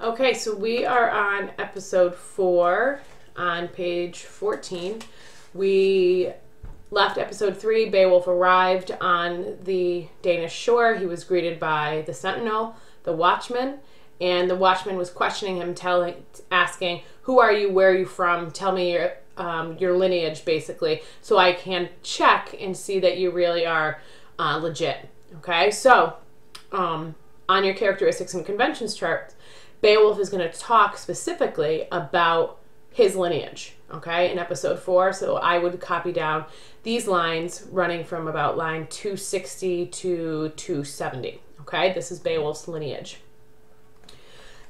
Okay, so we are on episode 4 on page 14. We left episode 3. Beowulf arrived on the Danish shore. He was greeted by the sentinel, the watchman, and the watchman was questioning him, asking, "Who are you? Where are you from? Tell me your lineage, basically, so I can check and see that you really are legit." Okay, so on your characteristics and conventions chart, Beowulf is going to talk specifically about his lineage, okay, in episode 4. So I would copy down these lines running from about line 260 to 270, okay? This is Beowulf's lineage.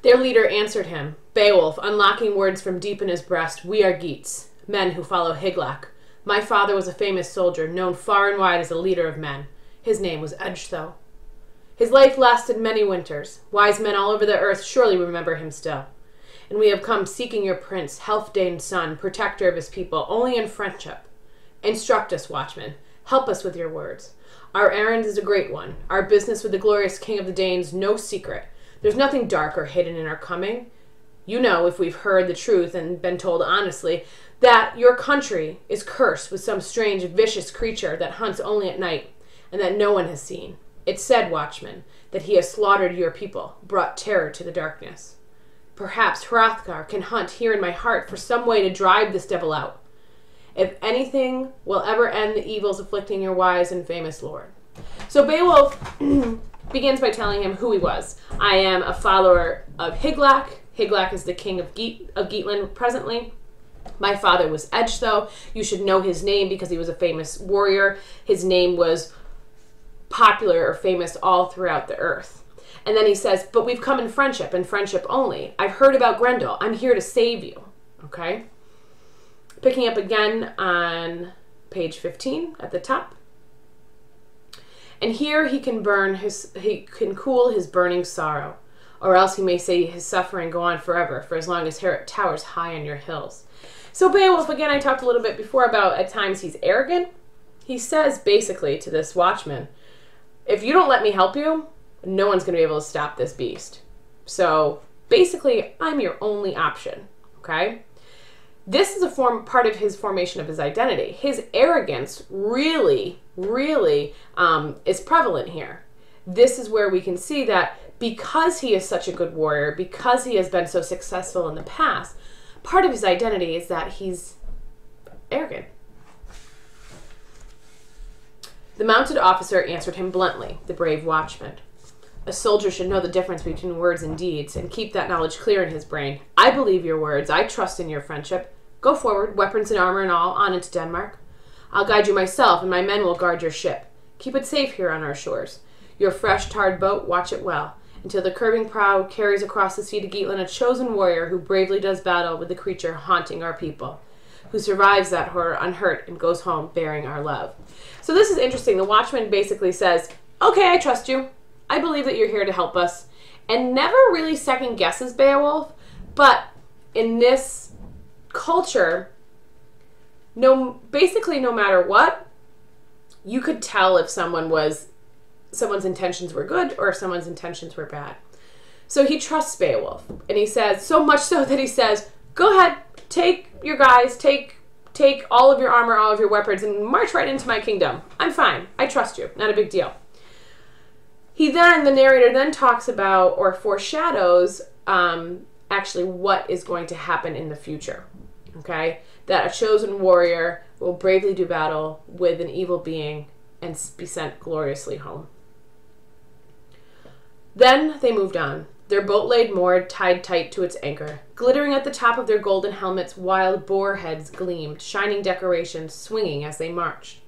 Their leader answered him, Beowulf, unlocking words from deep in his breast, "We are Geats, men who follow Hygelac. My father was a famous soldier, known far and wide as a leader of men. His name was Edgetho. His life lasted many winters. Wise men all over the earth surely remember him still. And we have come seeking your prince, Healfdene's son, protector of his people, only in friendship. Instruct us, watchman. Help us with your words. Our errand is a great one. Our business with the glorious king of the Danes no secret. There's nothing dark or hidden in our coming. You know, if we've heard the truth and been told honestly, that your country is cursed with some strange, vicious creature that hunts only at night, and that no one has seen. It's said, watchman, that he has slaughtered your people, brought terror to the darkness. Perhaps Hrothgar can hunt here in my heart for some way to drive this devil out. If anything will ever end the evils afflicting your wise and famous lord." So Beowulf begins by telling him who he was. I am a follower of Hygelac. Hygelac is the king of Geatland presently. My father was Edgetho. You should know his name because he was a famous warrior. His name was popular or famous all throughout the earth. And then he says, but we've come in friendship and friendship only. I've heard about Grendel. I'm here to save you. Okay? Picking up again on page 15 at the top. And here he can cool his burning sorrow, or else he may say his suffering go on forever, for as long as Heorot towers high on your hills. So Beowulf, again, I talked a little bit before about at times he's arrogant. He says basically to this watchman, if you don't let me help you, no one's going to be able to stop this beast. So basically, I'm your only option, okay? This is part of his formation of his identity. His arrogance really is prevalent here. This is where we can see that because he is such a good warrior, because he has been so successful in the past, part of his identity is that he's arrogant. The mounted officer answered him bluntly, the brave watchman. A soldier should know the difference between words and deeds, and keep that knowledge clear in his brain. I believe your words. I trust in your friendship. Go forward, weapons and armor and all, on into Denmark. I'll guide you myself, and my men will guard your ship. Keep it safe here on our shores. Your fresh, tarred boat, watch it well, until the curving prow carries across the sea to Geatland a chosen warrior who bravely does battle with the creature haunting our people, who survives that horror unhurt and goes home bearing our love. So this is interesting. The watchman basically says, okay, I trust you. I believe that you're here to help us. And never really second guesses Beowulf, but in this culture, basically no matter what, you could tell if someone's intentions were good or if someone's intentions were bad. So he trusts Beowulf, and he says, so much so that he says, go ahead, take your guys, take all of your armor, all of your weapons, and march right into my kingdom. I'm fine. I trust you. Not a big deal. The narrator then talks about or foreshadows actually what is going to happen in the future. Okay? That a chosen warrior will bravely do battle with an evil being and be sent gloriously home. Then they moved on. Their boat laid moored, tied tight to its anchor. Glittering at the top of their golden helmets, wild boar heads gleamed, shining decorations swinging as they marched.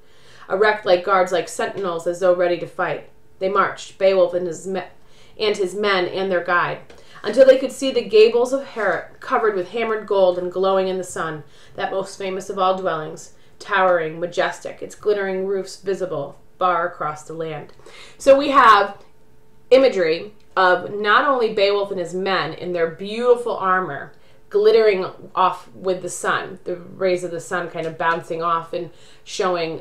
Erect like guards, like sentinels, as though ready to fight. They marched, Beowulf and his men and their guide, until they could see the gables of Heorot, covered with hammered gold and glowing in the sun, that most famous of all dwellings, towering, majestic, its glittering roofs visible far across the land. So we have imagery of not only Beowulf and his men in their beautiful armor, glittering off with the sun, the rays of the sun kind of bouncing off and showing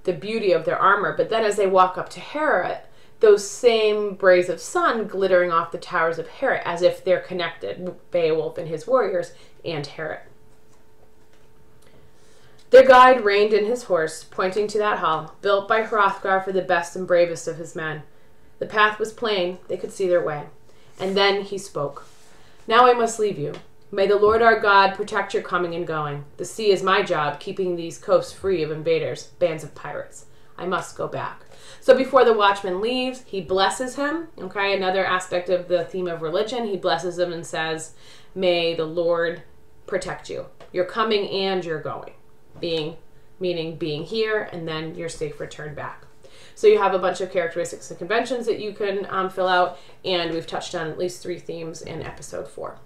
the beauty of their armor. But then as they walk up to Heorot, those same rays of sun glittering off the towers of Herod, as if they're connected, Beowulf and his warriors and Herod. Their guide reined in his horse, pointing to that hall, built by Hrothgar for the best and bravest of his men. The path was plain, they could see their way. And then he spoke. Now I must leave you. May the Lord our God protect your coming and going. The sea is my job, keeping these coasts free of invaders, bands of pirates. I must go back. So before the watchman leaves, he blesses him. Okay, another aspect of the theme of religion. He blesses him and says, may the Lord protect you. You're coming and you're going. Meaning being here and then your safe return back. So you have a bunch of characteristics and conventions that you can fill out, and we've touched on at least 3 themes in episode 4.